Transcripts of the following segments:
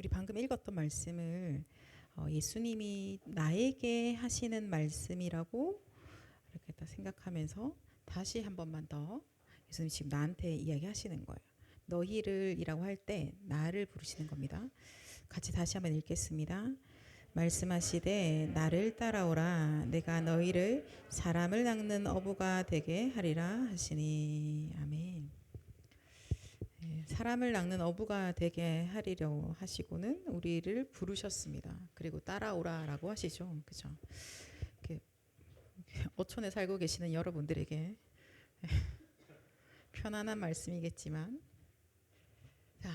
우리 방금 읽었던 말씀을 예수님이 나에게 하시는 말씀이라고 이렇게 딱 생각하면서 다시 한 번만 더 예수님 지금 나한테 이야기하시는 거예요. 너희를 이라고 할 때 나를 부르시는 겁니다. 같이 다시 한번 읽겠습니다. 말씀하시되 나를 따라오라 내가 너희를 사람을 낚는 어부가 되게 하리라 하시니. 아멘. 사람을 낚는 어부가 되게 하리려 하시고는 우리를 부르셨습니다. 그리고 따라오라라고 하시죠. 그죠? 어촌에 살고 계시는 여러분들에게 편안한 말씀이겠지만, 자,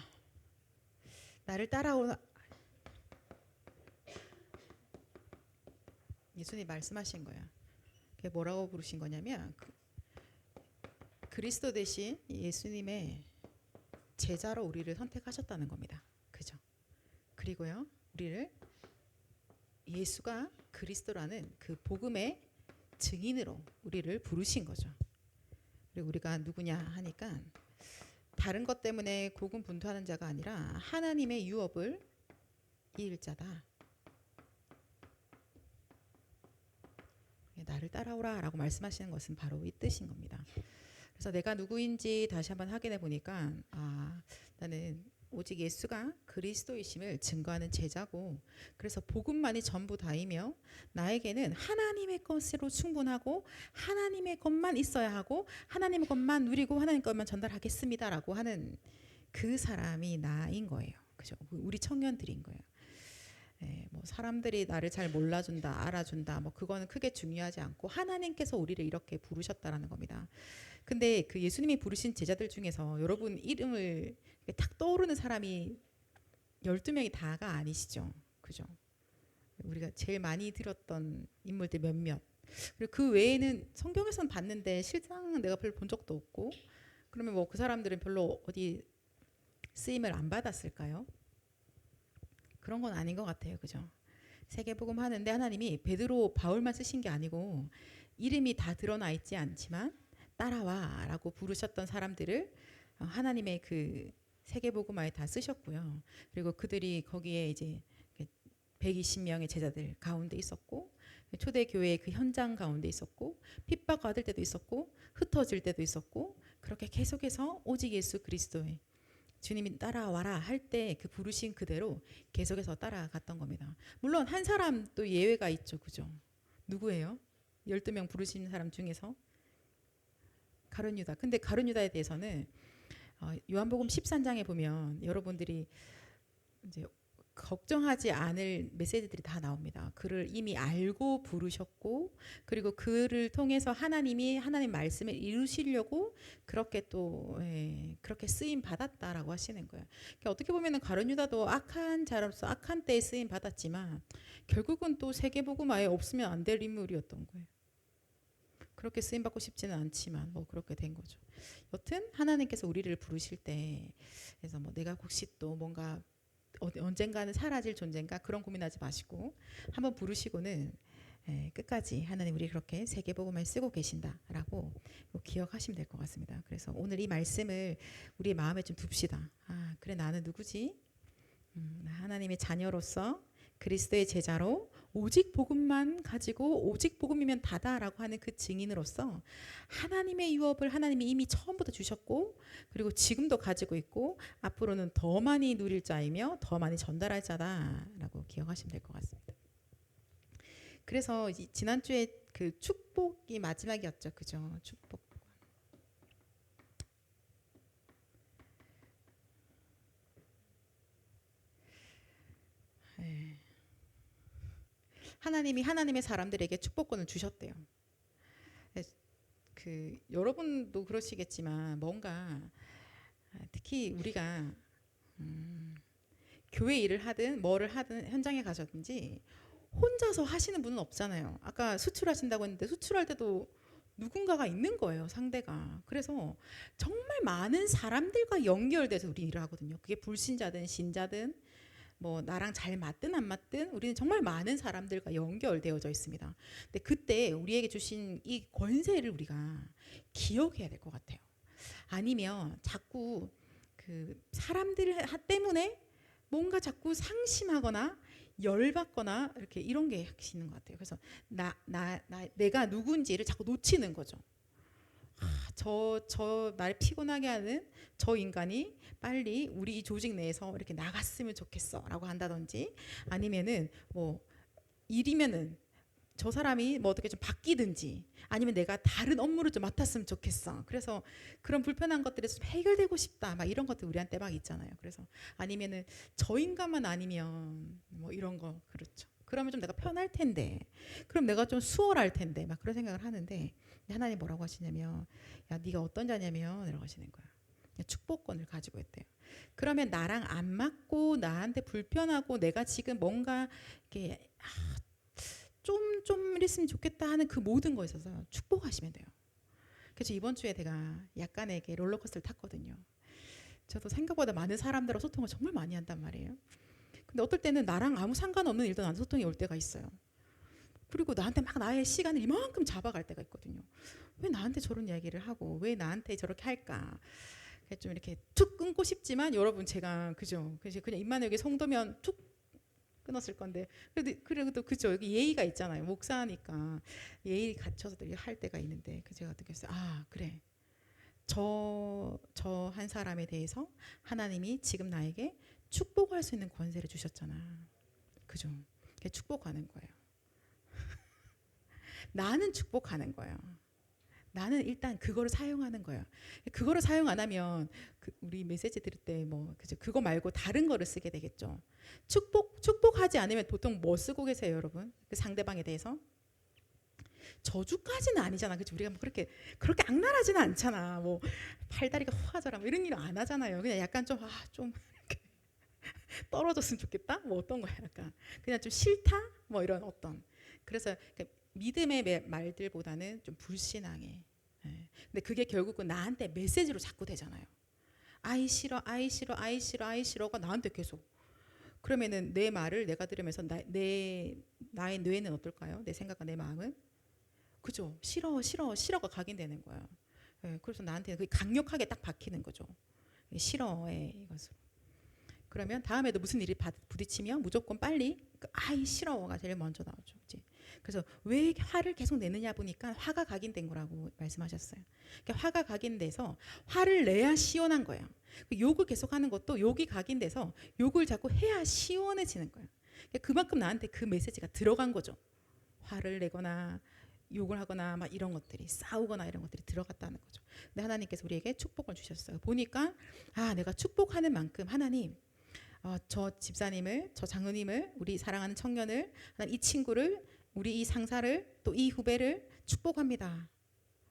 나를 따라오라. 예수님 말씀하신 거야. 그게 뭐라고 부르신 거냐면 그리스도 대신 예수님의 제자로 우리를 선택하셨다는 겁니다. 그죠? 그리고요, 우리를 예수가 그리스도라는 그 복음의 증인으로 우리를 부르신 거죠. 그리고 우리가 누구냐 하니까 다른 것 때문에 고군분투하는 자가 아니라 하나님의 유업을 이을 자다. 나를 따라오라 라고 말씀하시는 것은 바로 이 뜻인 겁니다. 그래서 내가 누구인지 다시 한번 확인해 보니까 나는 오직 예수가 그리스도이심을 증거하는 제자고, 그래서 복음만이 전부 다이며 나에게는 하나님의 것으로 충분하고 하나님의 것만 있어야 하고 하나님의 것만 누리고 하나님 것만 전달하겠습니다라고 하는 그 사람이 나인 거예요. 그죠? 우리 청년들인 거예요. 뭐 사람들이 나를 잘 몰라준다, 알아준다, 뭐 그거는 크게 중요하지 않고 하나님께서 우리를 이렇게 부르셨다라는 겁니다. 근데 그 예수님이 부르신 제자들 중에서 여러분 이름을 탁 떠오르는 사람이 12명이 다가 아니시죠. 그죠? 우리가 제일 많이 들었던 인물들 몇몇. 그리고 그 외에는 성경에서는 봤는데 실상 내가 별로 본 적도 없고, 그러면 뭐 그 사람들은 별로 어디 쓰임을 안 받았을까요? 그런 건 아닌 것 같아요. 그죠? 세계복음 하는데 하나님이 베드로, 바울만 쓰신 게 아니고 이름이 다 드러나 있지 않지만 따라와 라고 부르셨던 사람들을 하나님의 그 세계복음화에 다 쓰셨고요. 그리고 그들이 거기에 이제 120명의 제자들 가운데 있었고, 초대교회의 그 현장 가운데 있었고, 핍박받을 때도 있었고, 흩어질 때도 있었고, 그렇게 계속해서 오직 예수 그리스도의 주님이 따라와라 할 때 그 부르신 그대로 계속해서 따라갔던 겁니다. 물론 한 사람 또 예외가 있죠. 그죠? 누구예요? 12명 부르신 사람 중에서 가룟 유다. 근데 가룟 유다에 대해서는 요한복음 13장에 보면 여러분들이 이제 걱정하지 않을 메시지들이 다 나옵니다. 그를 이미 알고 부르셨고, 그리고 그를 통해서 하나님이 하나님 말씀을 이루시려고 그렇게 또 그렇게 쓰임 받았다라고 하시는 거예요. 그러니까 어떻게 보면은 가룟 유다도 악한 자로서 악한 때에 쓰임 받았지만 결국은 또 세계복음화에 없으면 안 될 인물이었던 거예요. 그렇게 쓰임 받고 싶지는 않지만 뭐 그렇게 된 거죠. 여튼 하나님께서 우리를 부르실 때, 그래서 뭐 내가 혹시 또 뭔가 언젠가는 사라질 존재인가 그런 고민하지 마시고 한번 부르시고는 끝까지 하나님 우리 그렇게 세계복음을 쓰고 계신다라고 기억하시면 될 것 같습니다. 그래서 오늘 이 말씀을 우리의 마음에 좀 둡시다. 그래 나는 누구지? 하나님의 자녀로서 그리스도의 제자로 오직 복음만 가지고 오직 복음이면 다다라고 하는 그 증인으로서 하나님의 유업을 하나님이 이미 처음부터 주셨고, 그리고 지금도 가지고 있고 앞으로는 더 많이 누릴 자이며 더 많이 전달할 자다라고 기억하시면 될 것 같습니다. 그래서 지난주에 그 축복이 마지막이었죠. 그죠? 축복. 하나님이 하나님의 사람들에게 축복권을 주셨대요. 그 여러분도 그러시겠지만 뭔가 특히 우리가 교회 일을 하든 뭐를 하든 현장에 가셨든지 혼자서 하시는 분은 없잖아요. 아까 수출하신다고 했는데 수출할 때도 누군가가 있는 거예요, 상대가. 그래서 정말 많은 사람들과 연결돼서 우리 일을 하거든요. 그게 불신자든 신자든 뭐 나랑 잘 맞든 안 맞든 우리는 정말 많은 사람들과 연결되어져 있습니다. 근데 그때 우리에게 주신 이 권세를 우리가 기억해야 될 것 같아요. 아니면 자꾸 그 사람들 때문에 뭔가 자꾸 상심하거나 열받거나 이렇게 이런 게 있는 것 같아요. 그래서 내가 누군지를 자꾸 놓치는 거죠. 저 나를 피곤하게 하는 저 인간이 빨리 우리 이 조직 내에서 이렇게 나갔으면 좋겠어라고 한다든지, 아니면은 뭐 일이면은 저 사람이 뭐 어떻게 좀 바뀌든지, 아니면 내가 다른 업무를 좀 맡았으면 좋겠어. 그래서 그런 불편한 것들이 좀 해결되고 싶다. 막 이런 것들 우리한테 막 있잖아요. 그래서 아니면은 저 인간만 아니면 뭐 이런 거, 그렇죠. 그러면 좀 내가 편할 텐데, 그럼 내가 좀 수월할 텐데, 막 그런 생각을 하는데, 하나님 뭐라고 하시냐면, 야, 네가 어떤 자냐면 이라고 하시는 거야. 축복권을 가지고 있대요. 그러면 나랑 안 맞고 나한테 불편하고 내가 지금 뭔가 이렇게 좀 이랬으면 좋겠다 하는 그 모든 거에 있어서 축복하시면 돼요. 그래서 이번 주에 제가 약간의 롤러코스터를 탔거든요. 저도 생각보다 많은 사람들하고 소통을 정말 많이 한단 말이에요. 근데 어떨 때는 나랑 아무 상관없는 일도 나한테 소통이 올 때가 있어요. 그리고 나한테 막 나의 시간을 이만큼 잡아갈 때가 있거든요. 왜 나한테 저런 이야기를 하고 왜 나한테 저렇게 할까? 좀 이렇게 툭 끊고 싶지만, 여러분 제가 그죠? 그냥 입만 성도면 툭 끊었을 건데, 그래도 그죠? 여기 예의가 있잖아요. 목사니까 예의 갖춰서 할 때가 있는데, 제가 어떻게 했어요? 아, 그래. 저 한 사람에 대해서 하나님이 지금 나에게 축복할 수 있는 권세를 주셨잖아. 그죠? 축복하는 거예요. 나는 축복하는 거예요. 나는 일단 그거를 사용하는 거예요. 그거를 사용 안 하면 우리 메시지 들을 때 뭐 그거 말고 다른 거를 쓰게 되겠죠. 축복하지 않으면 보통 뭐 쓰고 계세요, 여러분? 그 상대방에 대해서 저주까지는 아니잖아, 그치? 우리가 뭐 그렇게 악랄하지는 않잖아. 뭐 팔다리가 허하더라, 뭐 이런 일은 안 하잖아요. 그냥 약간 좀 떨어졌으면 좋겠다, 뭐 어떤 거야, 약간 그냥 좀 싫다, 뭐 이런 어떤. 그래서 믿음의 말들보다는 좀 불신앙해. 근데 그게 결국은 나한테 메시지로 자꾸 되잖아요. 아이 싫어, 아이 싫어, 아이 싫어, 아이 싫어가 나한테 계속. 그러면은 내 말을 내가 들으면서 나의 뇌는 어떨까요? 내 생각과 내 마음은, 그죠? 싫어, 싫어, 싫어가 각인되는 거야. 그래서 나한테 그게 강력하게 딱 박히는 거죠. 싫어의 이것으로. 그러면 다음에도 무슨 일이 부딪히면 무조건 빨리 아이 싫어가 제일 먼저 나오죠. 이제. 그래서 왜 화를 계속 내느냐 보니까 화가 각인된 거라고 말씀하셨어요. 그러니까 화가 각인돼서 화를 내야 시원한 거예요. 욕을 계속하는 것도 욕이 각인돼서 욕을 자꾸 해야 시원해지는 거예요. 그러니까 그만큼 나한테 그 메시지가 들어간 거죠. 화를 내거나 욕을 하거나 막 이런 것들이, 싸우거나 이런 것들이 들어갔다는 거죠. 근데 하나님께서 우리에게 축복을 주셨어요. 보니까 내가 축복하는 만큼 하나님, 저 집사님을, 저 장로님을, 우리 사랑하는 청년을, 이 친구를, 우리 이 상사를, 또 이 후배를 축복합니다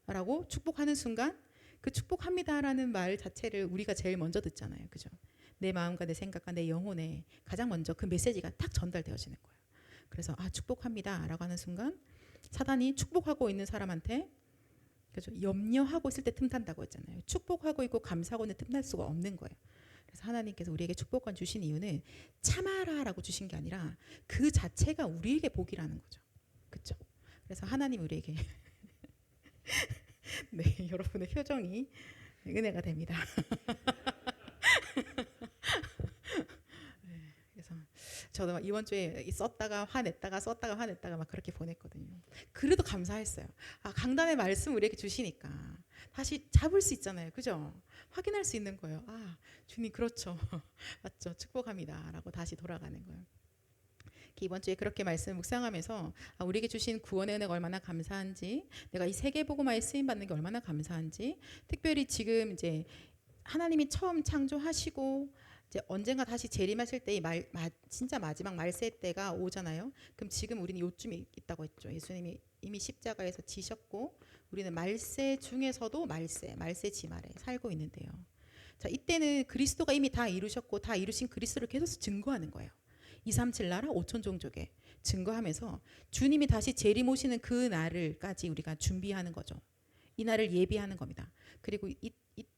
라고 축복하는 순간, 그 축복합니다라는 말 자체를 우리가 제일 먼저 듣잖아요. 그죠? 내 마음과 내 생각과 내 영혼에 가장 먼저 그 메시지가 딱 전달되어지는 거예요. 그래서 축복합니다 라고 하는 순간, 사단이 축복하고 있는 사람한테, 그죠? 염려하고 있을 때 틈탄다고 했잖아요. 축복하고 있고 감사하고 있는 틈날 수가 없는 거예요. 그래서 하나님께서 우리에게 축복권 주신 이유는 참아라라고 주신 게 아니라 그 자체가 우리에게 복이라는 거죠. 그렇죠? 그래서 하나님 우리에게 네, 여러분의 표정이 은혜가 됩니다. 그래서 저도 이번 주에 썼다가 화냈다가 썼다가 화냈다가 막 그렇게 보냈거든요. 그래도 감사했어요. 강단의 말씀 우리에게 주시니까 다시 잡을 수 있잖아요. 그죠? 확인할 수 있는 거예요. 주님 그렇죠. 맞죠. 축복합니다 라고 다시 돌아가는 거예요. 이번 주에 그렇게 말씀 묵상하면서 우리에게 주신 구원의 은혜가 얼마나 감사한지, 내가 이 세계복음화에 쓰임 받는 게 얼마나 감사한지, 특별히 지금 이제 하나님이 처음 창조하시고 이제 언젠가 다시 재림하실 때 진짜 마지막 말세 때가 오잖아요. 그럼 지금 우리는 요쯤에 있다고 했죠. 예수님이 이미 십자가에서 지셨고 우리는 말세 중에서도 말세 지말에 살고 있는데요. 자, 이때는 그리스도가 이미 다 이루셨고 다 이루신 그리스도를 계속 증거하는 거예요. 237 나라 5천 종족에 증거하면서 주님이 다시 재림 오시는 그 날을까지 우리가 준비하는 거죠. 이 날을 예비하는 겁니다. 그리고 이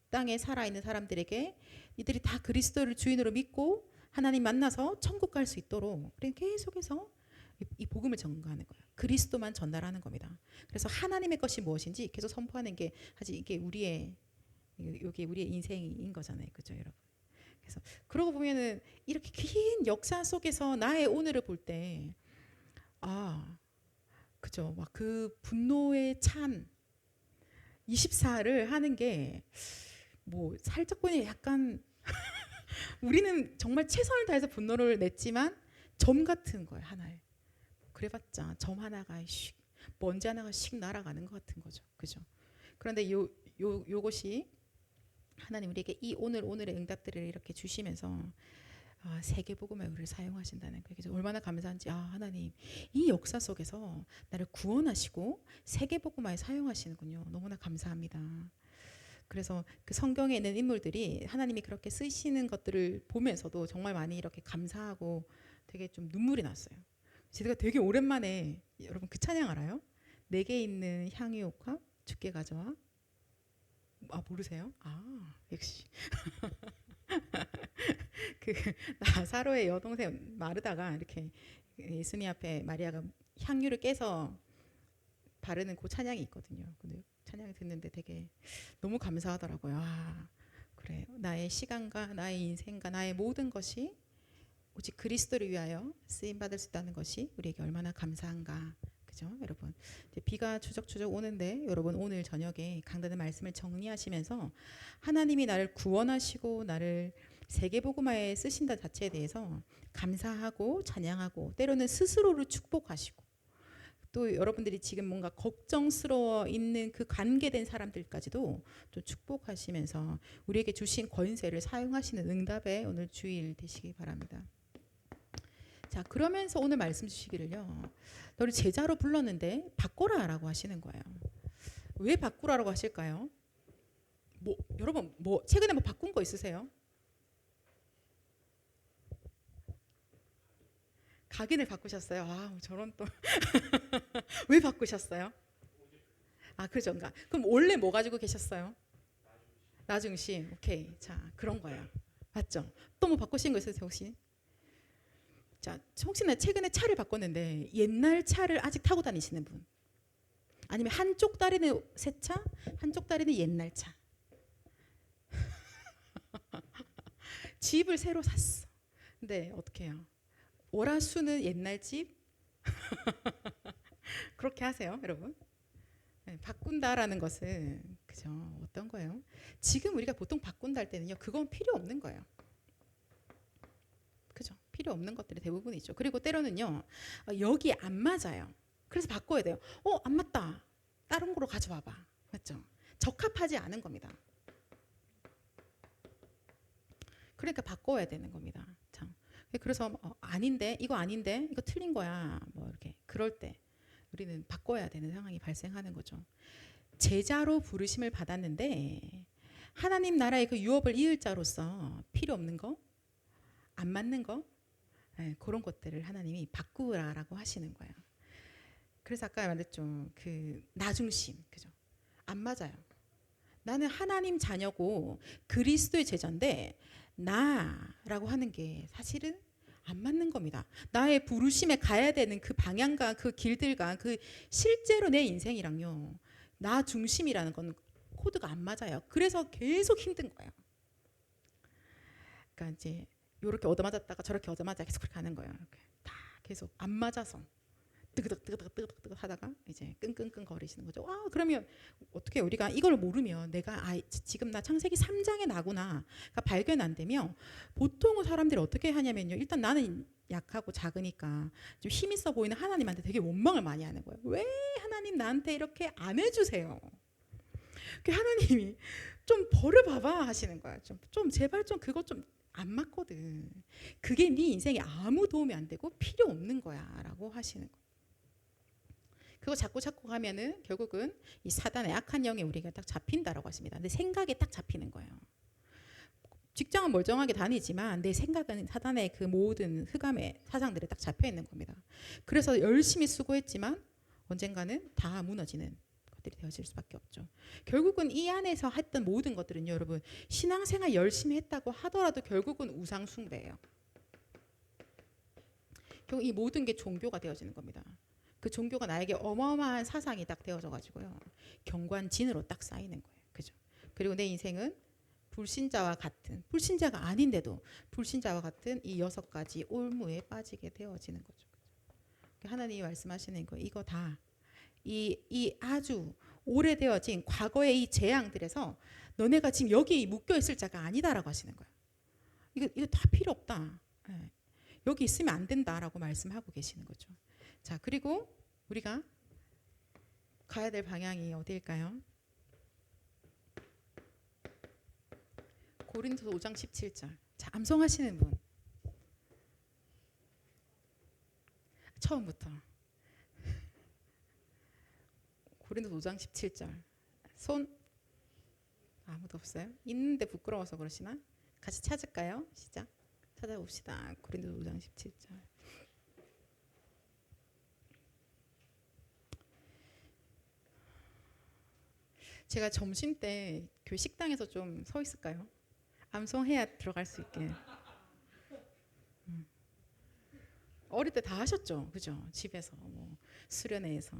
땅에 살아있는 사람들에게 이들이 다 그리스도를 주인으로 믿고 하나님 만나서 천국 갈 수 있도록 계속해서 이 복음을 전가하는 거예요. 그리스도만 전달하는 겁니다. 그래서 하나님의 것이 무엇인지 계속 선포하는 게 사실 이게 우리의 인생인 거잖아요. 그죠, 여러분? 그래서 그러고 보면은 이렇게 긴 역사 속에서 나의 오늘을 볼 때, 아, 그죠? 막 그 분노에 찬 24를 하는 게 뭐 살짝 보니 약간 우리는 정말 최선을 다해서 분노를 냈지만 점 같은 거예요, 하나에. 그래봤자 점 하나가 씩, 먼지 하나가 씩 날아가는 것 같은 거죠, 그죠? 그런데 요것이 하나님 우리에게 이 오늘의 응답들을 이렇게 주시면서 세계복음의 우리를 사용하신다는 거예요. 그래서 얼마나 감사한지, 하나님 이 역사 속에서 나를 구원하시고 세계복음화에 사용하시는군요. 너무나 감사합니다. 그래서 그 성경에 있는 인물들이 하나님이 그렇게 쓰시는 것들을 보면서도 정말 많이 이렇게 감사하고 되게 좀 눈물이 났어요. 제가 되게 오랜만에, 여러분 그 찬양 알아요? 내게 있는 향유옥화 주께 가져와. 모르세요? 역시 그 나사로의 여동생 마르다가 이렇게 예수님 앞에 마리아가 향유를 깨서 바르는 그 찬양이 있거든요. 근데 찬양을 듣는데 되게 너무 감사하더라고요. 그래, 나의 시간과 나의 인생과 나의 모든 것이 오직 그리스도를 위하여 쓰임 받을 수 있다는 것이 우리에게 얼마나 감사한가. 그죠, 여러분? 이제 비가 추적추적 오는데 여러분 오늘 저녁에 강단의 말씀을 정리하시면서 하나님이 나를 구원하시고 나를 세계복음화에 쓰신다 자체에 대해서 감사하고 찬양하고 때로는 스스로를 축복하시고 또 여러분들이 지금 뭔가 걱정스러워 있는 그 관계된 사람들까지도 좀 축복하시면서 우리에게 주신 권세를 사용하시는 응답의 오늘 주일 되시기 바랍니다. 자, 그러면서 오늘 말씀 주시기를요, 너를 제자로 불렀는데 바꾸라라고 하시는 거예요. 왜 바꾸라라고 하실까요? 여러분 최근에 바꾼 거 있으세요? 각인을 바꾸셨어요. 저런 또 왜 바꾸셨어요? 그죠. 그럼 원래 뭐 가지고 계셨어요? 나중심. 오케이. 자, 그런 거예요. 맞죠? 또 뭐 바꾸신 거 있으세요 혹시? 자, 혹시나 최근에 차를 바꿨는데 옛날 차를 아직 타고 다니시는 분? 아니면 한쪽 다리는 새 차, 한쪽 다리는 옛날 차. 집을 새로 샀어. 근데 어떻게 해요? 월화수는 옛날 집? 그렇게 하세요, 여러분? 네, 바꾼다라는 것은 그죠? 어떤 거예요? 지금 우리가 보통 바꾼다 할 때는요, 그건 필요 없는 거예요. 그죠? 필요 없는 것들이 대부분이죠. 그리고 때로는요, 여기 안 맞아요. 그래서 바꿔야 돼요. 안 맞다. 다른 거로 가져와봐. 맞죠? 적합하지 않은 겁니다. 그러니까 바꿔야 되는 겁니다. 참. 그래서 아닌데, 이거 아닌데, 이거 틀린 거야. 이렇게 그럴 때 우리는 바꿔야 되는 상황이 발생하는 거죠. 제자로 부르심을 받았는데 하나님 나라의 그 유업을 이을 자로서 필요 없는 거, 안 맞는 거, 그런 것들을 하나님이 바꾸라라고 하시는 거예요. 그래서 아까 말했죠. 그 나중심, 그죠? 안 맞아요. 나는 하나님 자녀고 그리스도의 제자인데 나라고 하는 게 사실은 안 맞는 겁니다. 나의 부르심에 가야 되는 그 방향과 그 길들과 그 실제로 내 인생이랑요, 나 중심이라는 건 코드가 안 맞아요. 그래서 계속 힘든 거예요. 그러니까 이제 이렇게 얻어맞았다가 저렇게 얻어맞아 계속 그렇게 하는 거예요. 이렇게 다 계속 안 맞아서 뜨그덕 하다가 이제 끙끙끙 거리시는 거죠. 그러면 어떻게 우리가 이걸 모르면 내가 지금 나 창세기 3장에 나구나 발견 안 되면 보통 사람들이 어떻게 하냐면요, 일단 나는 약하고 작으니까 좀 힘 있어 보이는 하나님한테 되게 원망을 많이 하는 거예요. 왜 하나님 나한테 이렇게 안 해주세요? 하나님이 좀 버려봐봐 하시는 거야. 좀 제발 좀 그거 좀 안 맞거든. 그게 네 인생에 아무 도움이 안 되고 필요 없는 거야라고 하시는 거예요. 그거 자꾸 하면은 결국은 이 사단의 악한 영에 우리가 딱 잡힌다라고 하십니다. 내 생각에 딱 잡히는 거예요. 직장은 멀쩡하게 다니지만 내 생각은 사단의 그 모든 흑암의 사상들에 딱 잡혀 있는 겁니다. 그래서 열심히 수고했지만 언젠가는 다 무너지는 것들이 되어질 수밖에 없죠. 결국은 이 안에서 했던 모든 것들은요, 여러분, 신앙생활 열심히 했다고 하더라도 결국은 우상 숭배예요. 결국 이 모든 게 종교가 되어지는 겁니다. 그 종교가 나에게 어마어마한 사상이 딱 되어져 가지고요, 경관진으로 딱 쌓이는 거예요. 그죠? 그리고 내 인생은 불신자와 같은, 불신자가 아닌데도 불신자와 같은 이 6가지 올무에 빠지게 되어지는 거죠. 하나님이 말씀하시는 거 이거 다 이 아주 오래되어진 과거의 이 재앙들에서 너네가 지금 여기 묶여 있을 자가 아니다라고 하시는 거예요. 이거 다 필요 없다. 예. 여기 있으면 안 된다라고 말씀하고 계시는 거죠. 자, 그리고 우리가 가야 될 방향이 어디일까요? 고린도서 5장 17절. 자, 암송하시는 분. 처음부터. 고린도서 5장 17절. 손 아무도 없어요? 있는데 부끄러워서 그러시나? 같이 찾을까요? 시작. 찾아봅시다. 고린도서 5장 17절. 제가 점심 때 교회 식당에서 좀 서 있을까요? 암송해야 들어갈 수 있게. 어릴 때 다 하셨죠, 그죠? 집에서 뭐 수련회에서.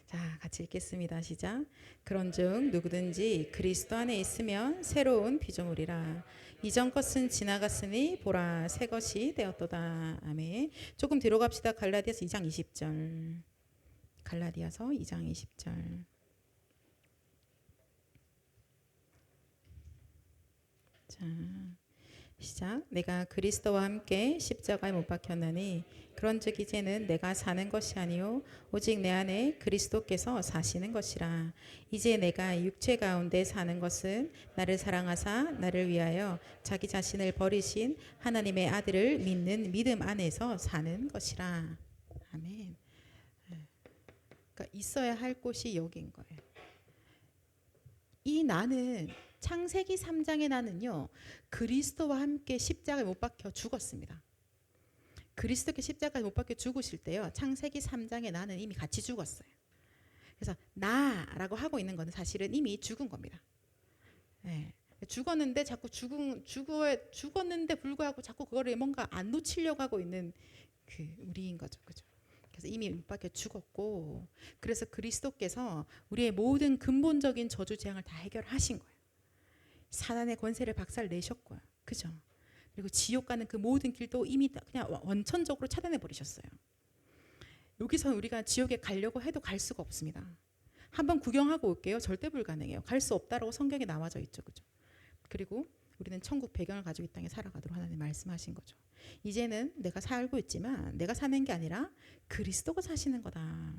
자, 같이 읽겠습니다. 시작. 그런즉 누구든지 그리스도 안에 있으면 새로운 피조물이라. 이전 것은 지나갔으니 보라 새 것이 되었도다. 아멘. 조금 뒤로 갑시다. 갈라디아서 2장 20절. 갈라디아서 2장 20절. 자, 시작. 내가 그리스도와 함께 십자가에 못 박혔나니 그런즉 이제는 내가 사는 것이 아니요 오직 내 안에 그리스도께서 사시는 것이라. 이제 내가 육체 가운데 사는 것은 나를 사랑하사 나를 위하여 자기 자신을 버리신 하나님의 아들을 믿는 믿음 안에서 사는 것이라. 아멘. 그러니까 있어야 할 곳이 여기인 거예요. 이 나는 창세기 3장의 나는요, 그리스도와 함께 십자가에 못 박혀 죽었습니다. 그리스도께 십자가에 못 박혀 죽으실 때요, 창세기 3장의 나는 이미 같이 죽었어요. 그래서 나라고 하고 있는 것은 사실은 이미 죽은 겁니다. 네. 죽었는데 자꾸 죽었는데 불구하고 자꾸 그거를 뭔가 안 놓치려고 하고 있는 그 우리인 거죠, 그죠? 그래서 이미 못 박혀 죽었고, 그래서 그리스도께서 우리의 모든 근본적인 저주 재앙을 다 해결하신 거예요. 사단의 권세를 박살 내셨고요, 그죠? 그리고 지옥 가는 그 모든 길도 이미 그냥 원천적으로 차단해 버리셨어요. 여기서 우리가 지옥에 가려고 해도 갈 수가 없습니다. 한번 구경하고 올게요. 절대 불가능해요. 갈 수 없다라고 성경에 나와져 있죠, 그죠? 그리고 우리는 천국 배경을 가지고 이 땅에 살아가도록 하나님 말씀하신 거죠. 이제는 내가 살고 있지만 내가 사는 게 아니라 그리스도가 사시는 거다.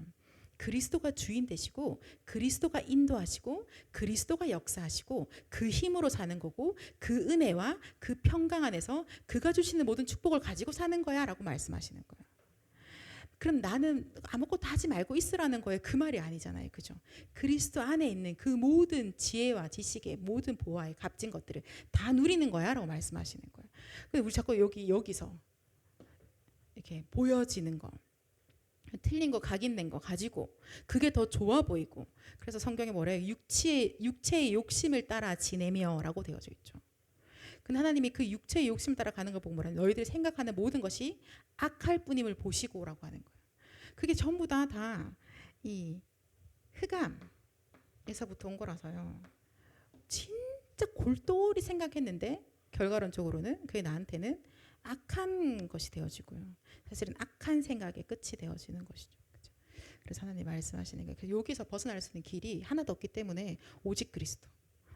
그리스도가 주인 되시고 그리스도가 인도하시고 그리스도가 역사하시고 그 힘으로 사는 거고 그 은혜와 그 평강 안에서 그가 주시는 모든 축복을 가지고 사는 거야 라고 말씀하시는 거예요. 그럼 나는 아무것도 하지 말고 있으라는 거예요. 그 말이 아니잖아요, 그죠? 그리스도 안에 있는 그 모든 지혜와 지식의 모든 보화의 값진 것들을 다 누리는 거야 라고 말씀하시는 거예요. 근데 우리 자꾸 여기서 이렇게 보여지는 거, 틀린 거, 각인된 거 가지고 그게 더 좋아 보이고, 그래서 성경에 뭐래요? 육체의 욕심을 따라 지내며 라고 되어져 있죠. 근데 하나님이 그 육체의 욕심을 따라 가는 걸 보고 뭐래요? 너희들이 생각하는 모든 것이 악할 뿐임을 보시고 라고 하는 거예요. 그게 전부 다 이 흑암에서부터 온 거라서요. 진짜 골똘히 생각했는데 결과론적으로는 그게 나한테는 악한 것이 되어지고요. 사실은 악한 생각의 끝이 되어지는 것이죠. 그렇죠? 그래서 하나님 말씀하시는 거예요. 여기서 벗어날 수 있는 길이 하나도 없기 때문에 오직 그리스도.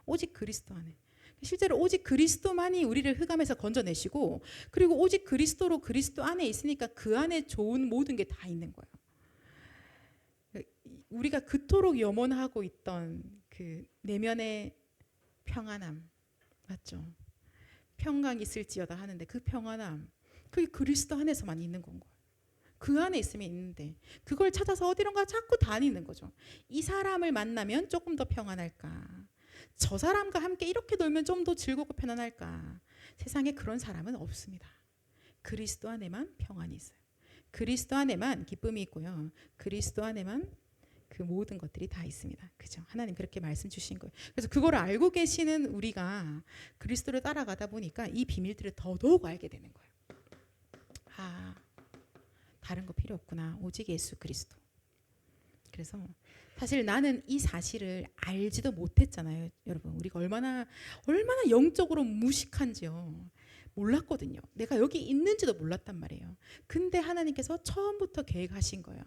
오직 그리스도 안에. 실제로 오직 그리스도만이 우리를 흑암에서 건져내시고, 그리고 오직 그리스도로 그리스도 안에 있으니까 그 안에 좋은 모든 게 다 있는 거예요. 우리가 그토록 염원하고 있던 그 내면의 평안함, 맞죠? 평강이 있을지어다 하는데 그 평안함, 그게 그리스도 안에서만 있는 건 거예요. 그 안에 있으면 있는데 그걸 찾아서 어디론가 자꾸 다니는 거죠. 이 사람을 만나면 조금 더 평안할까? 저 사람과 함께 이렇게 놀면 좀 더 즐겁고 편안할까? 세상에 그런 사람은 없습니다. 그리스도 안에만 평안이 있어요. 그리스도 안에만 기쁨이 있고요. 그리스도 안에만 그 모든 것들이 다 있습니다. 그죠? 하나님 그렇게 말씀 주신 거예요. 그래서 그거를 알고 계시는 우리가 그리스도를 따라가다 보니까 이 비밀들을 더더욱 알게 되는 거예요. 아, 다른 거 필요 없구나. 오직 예수 그리스도. 그래서 사실 나는 이 사실을 알지도 못했잖아요. 여러분, 우리가 얼마나 영적으로 무식한지요. 몰랐거든요. 내가 여기 있는지도 몰랐단 말이에요. 근데 하나님께서 처음부터 계획하신 거예요.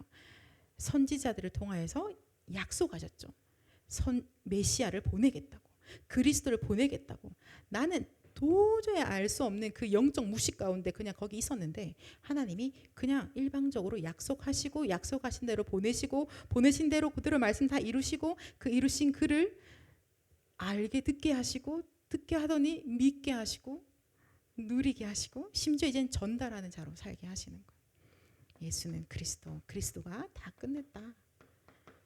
선지자들을 통하여서 약속하셨죠. 메시아를 보내겠다고, 그리스도를 보내겠다고. 나는 도저히 알 수 없는 그 영적 무식 가운데 그냥 거기 있었는데 하나님이 그냥 일방적으로 약속하시고 약속하신 대로 보내시고 보내신 대로 그대로 말씀 다 이루시고 그 이루신 그를 알게 듣게 하시고 듣게 하더니 믿게 하시고 누리게 하시고 심지어 이젠 전달하는 자로 살게 하시는 거예요. 예수는 그리스도가 다 끝냈다.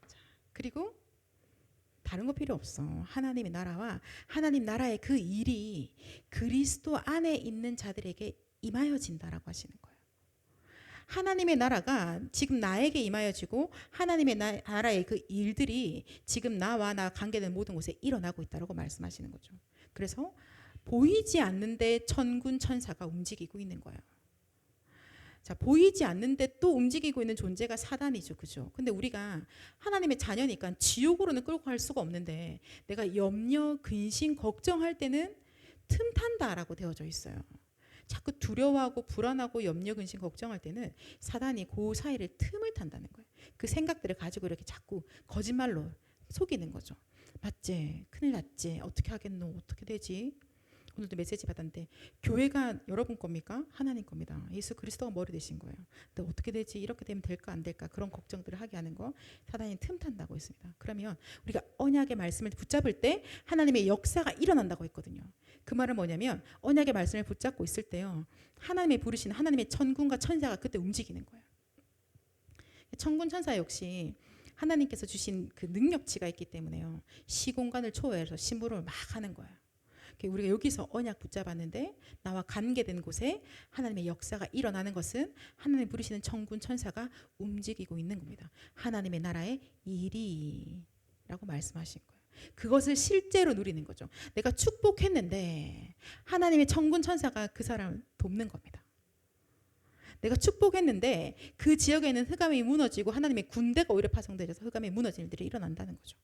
자, 그리고 다른 거 필요 없어. 하나님의 나라와 하나님 나라의 그 일이 그리스도 안에 있는 자들에게 임하여진다라고 하시는 거예요. 하나님의 나라가 지금 나에게 임하여지고 하나님의 나라의 그 일들이 지금 나와 나 관계된 모든 곳에 일어나고 있다라고 말씀하시는 거죠. 그래서 보이지 않는데 천군 천사가 움직이고 있는 거예요. 자, 보이지 않는데 또 움직이고 있는 존재가 사단이죠. 그죠? 근데 우리가 하나님의 자녀니까 지옥으로는 끌고 갈 수가 없는데 내가 염려, 근심, 걱정할 때는 틈탄다라고 되어져 있어요. 자꾸 두려워하고 불안하고 염려, 근심, 걱정할 때는 사단이 그 사이를 틈을 탄다는 거예요. 그 생각들을 가지고 이렇게 자꾸 거짓말로 속이는 거죠. 맞지? 큰일 났지? 어떻게 하겠노? 어떻게 되지? 오늘도 메시지 받았는데 교회가 여러분 겁니까? 하나님 겁니다. 예수 그리스도가 머리 되신 거예요. 근데 어떻게 되지? 이렇게 되면 될까 안 될까? 그런 걱정들을 하게 하는 거 사단이 틈탄다고 했습니다. 그러면 우리가 언약의 말씀을 붙잡을 때 하나님의 역사가 일어난다고 했거든요. 그 말은 뭐냐면 언약의 말씀을 붙잡고 있을 때요. 하나님의 부르신 하나님의 천군과 천사가 그때 움직이는 거예요. 천군 천사 역시 하나님께서 주신 그 능력치가 있기 때문에요. 시공간을 초월해서 심부름을 막 하는 거예요. 우리가 여기서 언약 붙잡았는데 나와 관계된 곳에 하나님의 역사가 일어나는 것은 하나님 부르시는 천군 천사가 움직이고 있는 겁니다. 하나님의 나라의 일이라고 말씀하신 거예요. 그것을 실제로 누리는 거죠. 내가 축복했는데 하나님의 천군 천사가 그 사람을 돕는 겁니다. 내가 축복했는데 그 지역에 있는 흑암이 무너지고 하나님의 군대가 오히려 파송되어서 흑암이 무너질 일들이 일어난다는 거죠.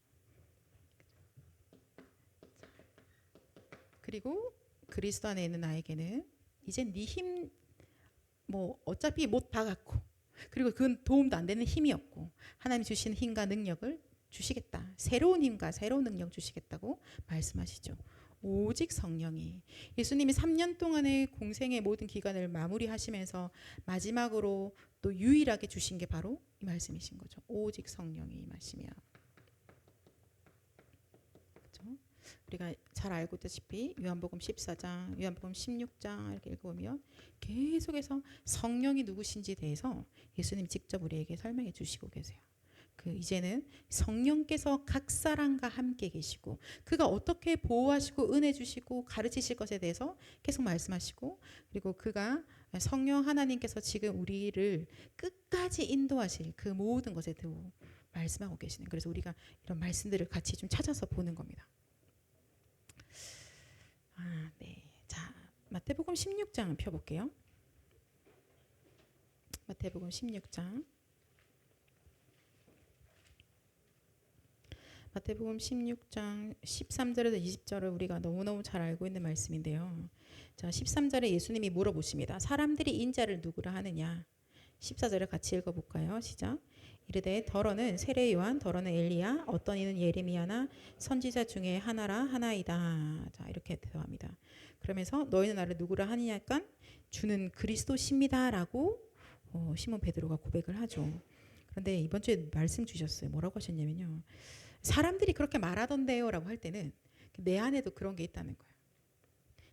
그리고 그리스도 안에 있는 나에게는 이제 네 힘 뭐 어차피 못 박았고 그리고 그건 도움도 안 되는 힘이었고 하나님 주신 힘과 능력을 주시겠다. 새로운 힘과 새로운 능력 주시겠다고 말씀하시죠. 오직 성령이 예수님이 3년 동안의 공생의 모든 기간을 마무리하시면서 마지막으로 또 유일하게 주신 게 바로 이 말씀이신 거죠. 오직 성령이 임하시며. 그렇죠? 우리가 잘 알고 있다시피 요한복음 14장, 요한복음 16장 이렇게 읽어보면 계속해서 성령이 누구신지에 대해서 예수님 직접 우리에게 설명해 주시고 계세요. 이제는 성령께서 각 사람과 함께 계시고 그가 어떻게 보호하시고 은혜 주시고 가르치실 것에 대해서 계속 말씀하시고 그리고 그가 성령 하나님께서 지금 우리를 끝까지 인도하실 그 모든 것에 대해 말씀하고 계시는 그래서 우리가 이런 말씀들을 같이 좀 찾아서 보는 겁니다. 네. 자, 마태복음 16장 펴볼게요. 마태복음 16장 마태복음 16장 13절에서 20절을 우리가 너무너무 잘 알고 있는 말씀인데요. 자, 13절에 예수님이 물어보십니다. 사람들이 인자를 누구라 하느냐? 14절을 같이 읽어볼까요? 시작. 이르되 더러는 세례 요한, 더러는 엘리야, 어떤 이는 예레미야나 선지자 중에 하나이다. 자, 이렇게 대답합니다. 그러면서 너희는 나를 누구라 하느냐니까 주는 그리스도십니다라고 시몬 베드로가 고백을 하죠. 그런데 이번 주에 말씀 주셨어요. 뭐라고 하셨냐면요. 사람들이 그렇게 말하던데요라고 할 때는 내 안에도 그런 게 있다는 거예요.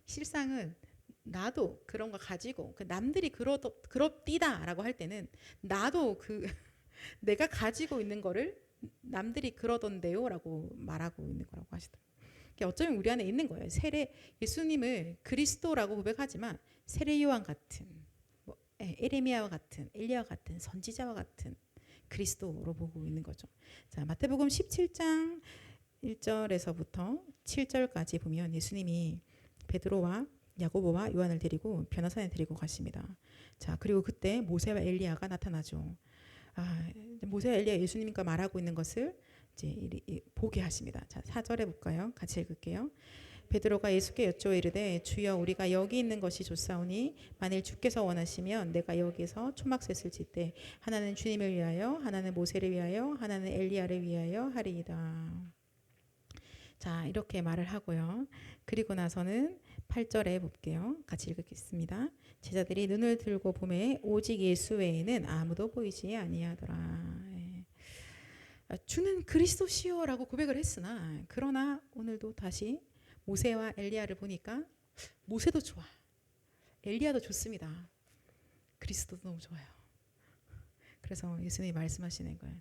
실상은 나도 그런 거 가지고 남들이 그렇디다라고 할 때는 나도 내가 가지고 있는 거를 남들이 그러던데요라고 말하고 있는 거라고 하시더라고요. 어쩌면 우리 안에 있는 거예요. 예수님을 그리스도라고 고백하지만 세례 요한 같은, 에레미야와 같은, 엘리야와 같은, 선지자와 같은 그리스도로 보고 있는 거죠. 자, 마태복음 17장 1절에서부터 7절까지 보면 예수님이 베드로와 야고보와 요한을 데리고 변화산에 데리고 가십니다. 자, 그리고 그때 모세와 엘리야가 나타나죠. 모세 엘리야 예수님과 말하고 있는 것을 이제 보게 하십니다. 자, 4절에 볼까요? 같이 읽을게요. 베드로가 예수께 여쭈어 이르되 주여 우리가 여기 있는 것이 좋사오니 만일 주께서 원하시면 내가 여기서 초막셋을 짓되 하나는 주님을 위하여 하나는 모세를 위하여 하나는 엘리야를 위하여 하리이다. 자, 이렇게 말을 하고요. 그리고 나서는 8절에 볼게요. 같이 읽겠습니다. 제자들이 눈을 들고 보매 오직 예수 외에는 아무도 보이지 아니하더라. 주는 그리스도시요라고 고백을 했으나 그러나 오늘도 다시 모세와 엘리야를 보니까 모세도 좋아, 엘리야도 좋습니다. 그리스도도 너무 좋아요. 그래서 예수님이 말씀하시는 거예요.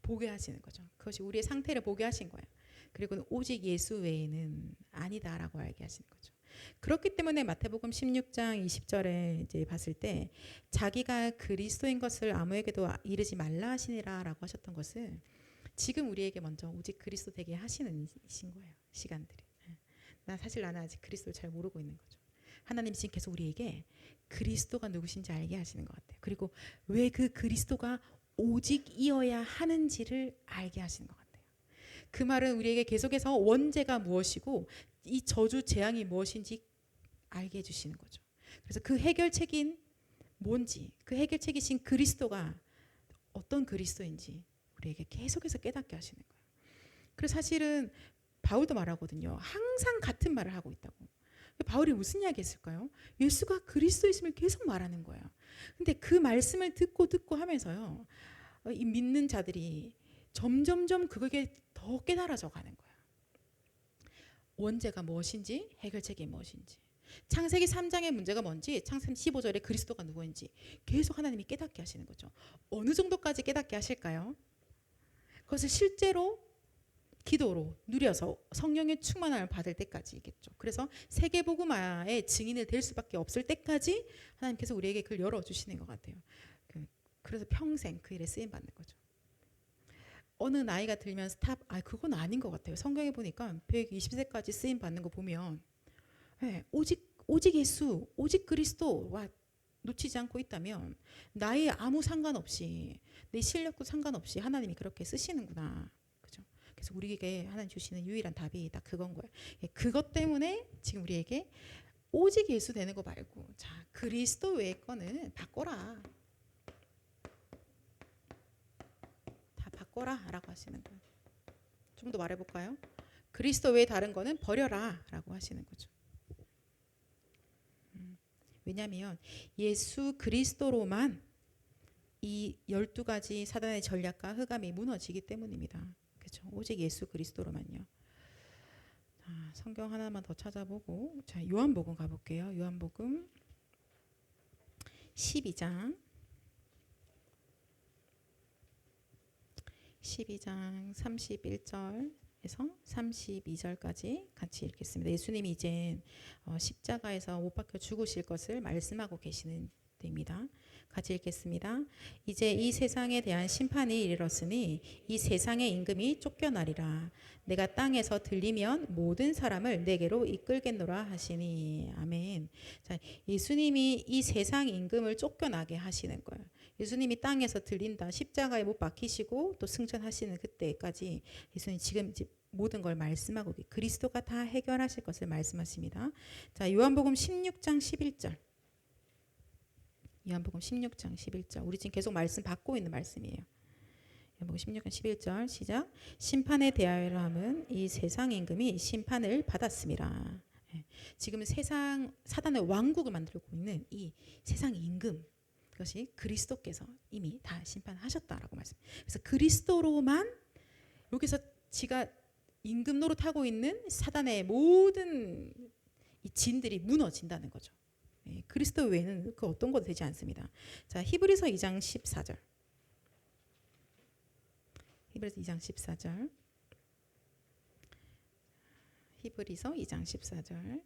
보게 하시는 거죠. 그것이 우리의 상태를 보게 하신 거예요. 그리고 오직 예수 외에는 아니다라고 알게 하시는 거죠. 그렇기 때문에 마태복음 16장 20절에 이제 봤을 때 자기가 그리스도인 것을 아무에게도 이르지 말라 하시니라라고 하셨던 것은 지금 우리에게 먼저 오직 그리스도 되게 하시는 이신 거예요. 시간들이. 나는 아직 그리스도를 잘 모르고 있는 거죠. 하나님 지금 계속 우리에게 그리스도가 누구신지 알게 하시는 것 같아요. 그리고 왜 그 그리스도가 오직이어야 하는지를 알게 하시는 것 같아요. 그 말은 우리에게 계속해서 원죄가 무엇이고 이 저주 재앙이 무엇인지 알게 해주시는 거죠. 그래서 그 해결책인 뭔지, 그 해결책이신 그리스도가 어떤 그리스도인지 우리에게 계속해서 깨닫게 하시는 거예요. 그래서 사실은 바울도 말하거든요. 항상 같은 말을 하고 있다고. 바울이 무슨 이야기 했을까요? 예수가 그리스도이심을 계속 말하는 거예요. 근데 그 말씀을 듣고 하면서요, 이 믿는 자들이 점점점 그게 더 깨달아져 가는 거예요. 원죄가 무엇인지, 해결책이 무엇인지, 창세기 3장의 문제가 뭔지, 창세기 15절에 그리스도가 누구인지 계속 하나님이 깨닫게 하시는 거죠. 어느 정도까지 깨닫게 하실까요? 그것을 실제로 기도로 누려서 성령의 충만함을 받을 때까지겠죠. 그래서 세계복음화의 증인을 될 수밖에 없을 때까지 하나님께서 우리에게 그걸 열어주시는 것 같아요. 그래서 평생 그 일에 쓰임 받는 거죠. 어느 나이가 들면 그건 아닌 것 같아요. 성경에 보니까 120세까지 쓰임 받는 거 보면 오직 예수, 오직 그리스도와 놓치지 않고 있다면 나이에 아무 상관없이 내 실력도 상관없이 하나님이 그렇게 쓰시는구나. 그죠? 그래서 우리에게 하나님 주시는 유일한 답이 딱 그건 거예요. 그것 때문에 지금 우리에게 오직 예수 되는 거 말고 자 그리스도 외의 거는 바꿔라. 다 바꿔라 라고 하시는 거예요. 좀 더 말해볼까요? 그리스도 외의 다른 거는 버려라 라고 하시는 거죠. 왜냐하면 예수 그리스도로만 이 12가지 사단의 전략과 흑암이 무너지기 때문입니다. 그렇죠? 오직 예수 그리스도로만요. 자, 성경 하나만 더 찾아보고 자 요한복음 가볼게요. 요한복음 12장 31절에서 32절까지 같이 읽겠습니다. 예수님이 이제 십자가에서 못 박혀 죽으실 것을 말씀하고 계시는 때입니다. 같이 읽겠습니다. 이제 이 세상에 대한 심판이 이르렀으니 이 세상의 임금이 쫓겨나리라. 내가 땅에서 들리면 모든 사람을 내게로 이끌겠노라 하시니. 아멘. 자, 예수님이 이 세상 임금을 쫓겨나게 하시는 거예요. 예수님이 땅에서 들린다. 십자가에 못 박히시고 또 승천하시는 그때까지 예수님 지금 모든 걸 말씀하고 그리스도가 다 해결하실 것을 말씀하십니다. 자, 요한복음 16장 11절. 요한복음 16장 11절. 우리 지금 계속 말씀 받고 있는 말씀이에요. 요한복음 16장 11절 시작. 심판에 대하여라 함은 이 세상 임금이 심판을 받았습니다. 지금 세상 사단의 왕국을 만들고 있는 이 세상 임금 그것이 그리스도께서 이미 다 심판하셨다라고 말씀. 그래서 그리스도로만 여기서 지가 임금 노릇하고 있는 사단의 모든 이 진들이 무너진다는 거죠. 그리스도 외에는 그 어떤 것도 되지 않습니다. 자, 히브리서 2장 14절. 히브리서 2장 14절. 히브리서 2장 14절.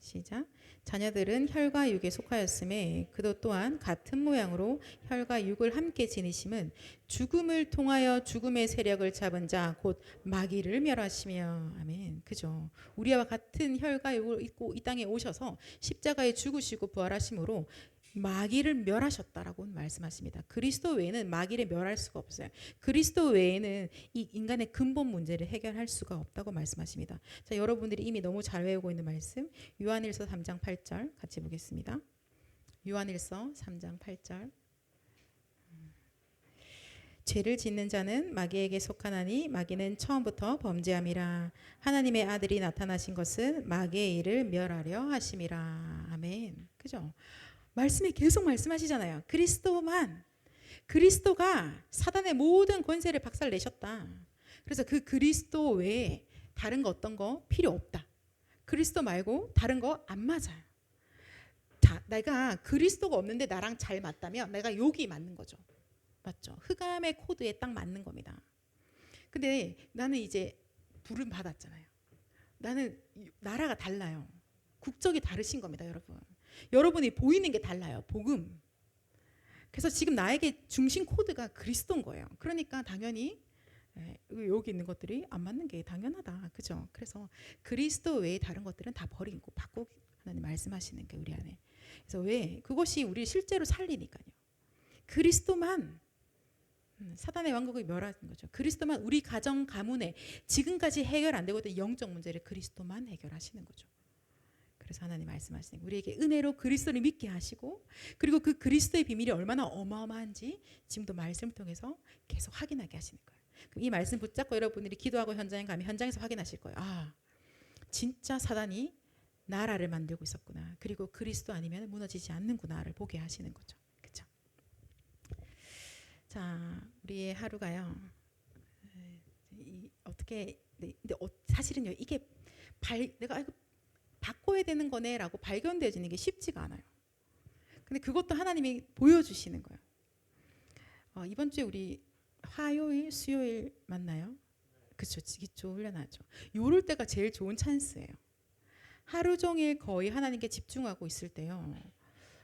시작. 자녀들은 혈과 육에 속하였음에 그도 또한 같은 모양으로 혈과 육을 함께 지니심은 죽음을 통하여 죽음의 세력을 잡은 자 곧 마귀를 멸하시며. 아멘. 그죠. 우리와 같은 혈과 육을 입고 이 땅에 오셔서 십자가에 죽으시고 부활하심으로 마귀를 멸하셨다라고 말씀하십니다. 그리스도 외에는 마귀를 멸할 수가 없어요. 그리스도 외에는 이 인간의 근본 문제를 해결할 수가 없다고 말씀하십니다. 자, 여러분들이 이미 너무 잘 외우고 있는 말씀 요한일서 3장 8절 같이 보겠습니다. 요한일서 3장 8절 죄를 짓는 자는 마귀에게 속하나니 마귀는 처음부터 범죄함이라. 하나님의 아들이 나타나신 것은 마귀의 일을 멸하려 하심이라. 아멘. 그죠? 말씀에 계속 말씀하시잖아요. 그리스도가 사단의 모든 권세를 박살내셨다. 그래서 그 그리스도 외에 다른 거 어떤 거 필요 없다. 그리스도 말고 다른 거 안 맞아요. 자, 내가 그리스도가 없는데 나랑 잘 맞다면 내가 여기 맞는 거죠. 맞죠? 흑암의 코드에 딱 맞는 겁니다. 근데 나는 이제 부름 받았잖아요. 나는 나라가 달라요. 국적이 다르신 겁니다, 여러분. 여러분이 보이는 게 달라요. 복음. 그래서 지금 나에게 중심 코드가 그리스도인 거예요. 그러니까 당연히 여기 있는 것들이 안 맞는 게 당연하다. 그죠? 그래서 그리스도 외에 다른 것들은 다 버리고 바꾸고 하나님 말씀하시는 게 우리 안에. 그래서 왜? 그것이 우리 실제로 살리니까요. 그리스도만 사단의 왕국을 멸하는 거죠. 그리스도만 우리 가정 가문에 지금까지 해결 안 되고 있던 영적 문제를 그리스도만 해결하시는 거죠. 그래서 하나님 말씀하시는 우리에게 은혜로 그리스도를 믿게 하시고 그리고 그 그리스도의 비밀이 얼마나 어마어마한지 지금도 말씀을 통해서 계속 확인하게 하시는 거예요. 그럼 이 말씀 붙잡고 여러분들이 기도하고 현장에 가면 현장에서 확인하실 거예요. 아, 진짜 사단이 나라를 만들고 있었구나. 그리고 그리스도 아니면 무너지지 않는구나를 보게 하시는 거죠. 그렇죠? 자, 우리의 하루가요. 어떻게 근데 사실은요. 이게 내가 바꿔야 되는 거네라고 발견되어지는 게 쉽지가 않아요. 근데 그것도 하나님이 보여주시는 거예요. 이번 주에 우리 화요일, 수요일 맞나요? 그렇죠. 기초 훈련하죠. 요럴 때가 제일 좋은 찬스예요. 하루 종일 거의 하나님께 집중하고 있을 때요.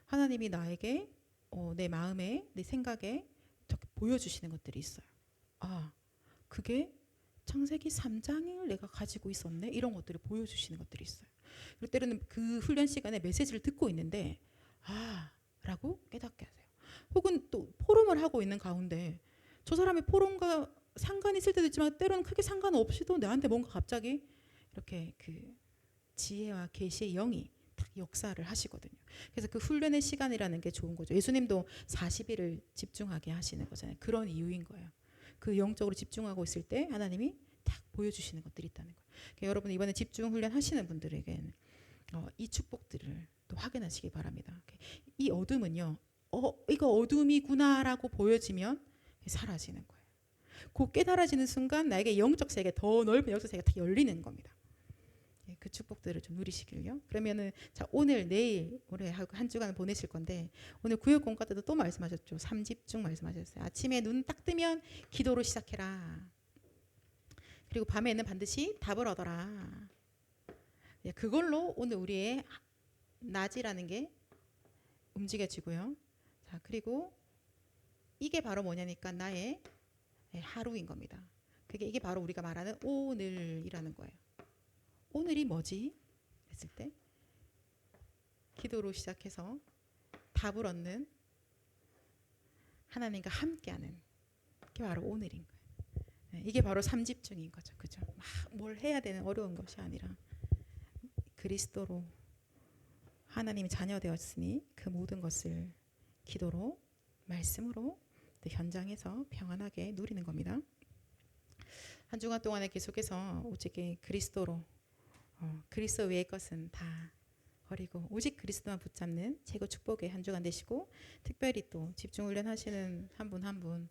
하나님이 나에게 내 마음에 내 생각에 보여주시는 것들이 있어요. 아, 그게 창세기 3장을 내가 가지고 있었네. 이런 것들을 보여주시는 것들이 있어요. 그리고 때로는 그 훈련 시간에 메시지를 듣고 있는데 라고 깨닫게 하세요. 혹은 또 포럼을 하고 있는 가운데 저 사람의 포럼과 상관이 있을 때도 있지만 때로는 크게 상관없이도 나한테 뭔가 갑자기 이렇게 그 지혜와 계시의 영이 딱 역사를 하시거든요. 그래서 그 훈련의 시간이라는 게 좋은 거죠. 예수님도 40일을 집중하게 하시는 거잖아요. 그런 이유인 거예요. 그 영적으로 집중하고 있을 때 하나님이 딱 보여주시는 것들이 있다는 거예요. 그러니까 여러분 이번에 집중 훈련 하시는 분들에겐 이 축복들을 또 확인하시기 바랍니다. 이 어둠은요. 이거 어둠이구나라고 보여지면 사라지는 거예요. 그 깨달아지는 순간 나에게 영적 세계, 더 넓은 영적 세계가 딱 열리는 겁니다. 그 축복들을 좀 누리시길요. 그러면은 자 오늘 내일 올해 한 주간 보내실 건데 오늘 구역 공과 때도 또 말씀하셨죠. 3집중 말씀하셨어요. 아침에 눈 딱 뜨면 기도로 시작해라. 그리고 밤에는 반드시 답을 얻어라. 그걸로 오늘 우리의 낮이라는 게 움직여지고요. 자 그리고 이게 바로 뭐냐니까 나의 하루인 겁니다. 이게 바로 우리가 말하는 오늘이라는 거예요. 오늘이 뭐지? 했을 때 기도로 시작해서 답을 얻는 하나님과 함께하는 게 바로 오늘인 거예요. 이게 바로 3집중인 거죠. 그죠? 막 뭘 해야 되는 어려운 것이 아니라 그리스도로 하나님이 자녀 되었으니 그 모든 것을 기도로 말씀으로 또 현장에서 평안하게 누리는 겁니다. 한 주간 동안에 계속해서 오직 그리스도로 그리스도 외의 것은 다 버리고 오직 그리스도만 붙잡는 최고 축복의 한 주간 되시고 특별히 또 집중 훈련 하시는 한 분 한 분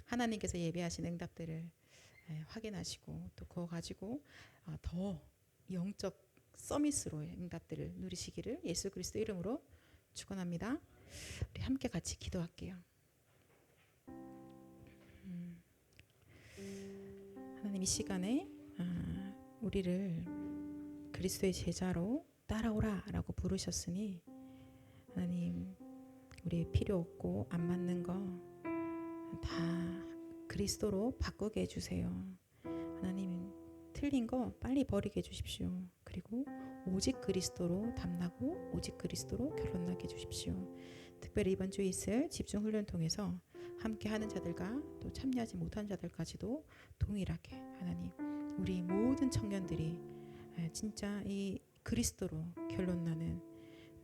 하나님께서 예배하신 응답들을 확인하시고 또 그거 가지고 더 영적 서밋으로의 응답들을 누리시기를 예수 그리스도 이름으로 축원합니다. 우리 함께 같이 기도할게요. 하나님 이 시간에 우리를 그리스도의 제자로 따라오라라고 부르셨으니 하나님 우리 필요 없고 안 맞는 거 다 그리스도로 바꾸게 해주세요. 하나님 틀린 거 빨리 버리게 해주십시오. 그리고 오직 그리스도로 담나고 오직 그리스도로 결론나게 해주십시오. 특별히 이번 주에 있을 집중 훈련 통해서 함께 하는 자들과 또 참여하지 못한 자들까지도 동일하게 하나님 우리 모든 청년들이 진짜 이 그리스도로 결론 나는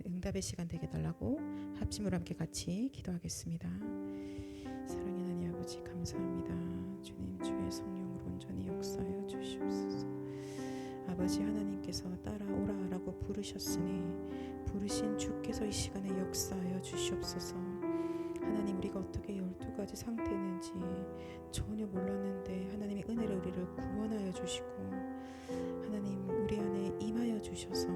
응답의 시간 되게 달라고 합심으로 함께 같이 기도하겠습니다. 사랑의 하나님 아버지 감사합니다. 주님 주의 성령으로 온전히 역사하여 주시옵소서. 아버지 하나님께서 따라오라라고 부르셨으니 부르신 주께서 이 시간에 역사하여 주시옵소서. 하나님 우리가 어떻게 12가지 상태였는지 전혀 몰랐는데 하나님의 은혜로 우리를 구원하여 주시고 하나님 우리 안에 임하여 주셔서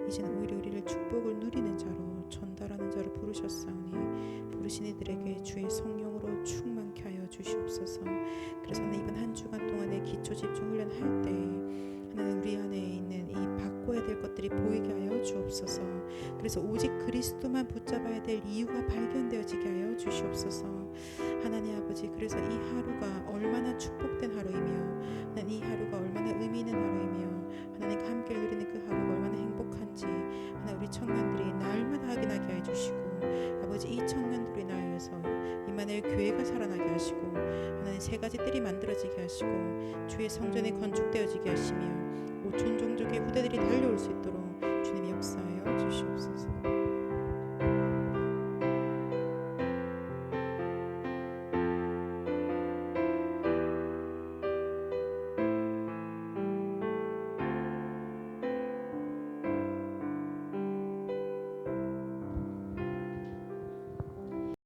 이제는 오히려 우리를 축복을 누리는 자로 전달하는 자로 부르셨사오니 부르신 이들에게 주의 성령으로 충만케 하여 주시옵소서. 그래서 이번 한 주간 동안에 기초 집중 훈련 할 때 하나님 우리 안에 있는 이 바꿔야 될 것들이 보이게 하여 주옵소서. 그래서 오직 그리스도만 붙잡아야 될 이유가 발견되어지게 하여 주시옵소서. 하나님 아버지 그래서 이 하루가 얼마나 축복된 하루이며 하나님 이 하루가 얼마나 의미 있는 하루이며 하나님과 함께 누리는 그 하루가 얼마나 행복한지 하나님 우리 청년들이 날마다 확인하게 해주시고 아버지 이 청년들이 나위해서 임마누엘 교회가 살아나게 하시고 하나님 세 가지 뜰이 만들어지게 하시고 주의 성전이 건축되어지게 하시며 오촌 종족의 후대들이 달려올 수 있도록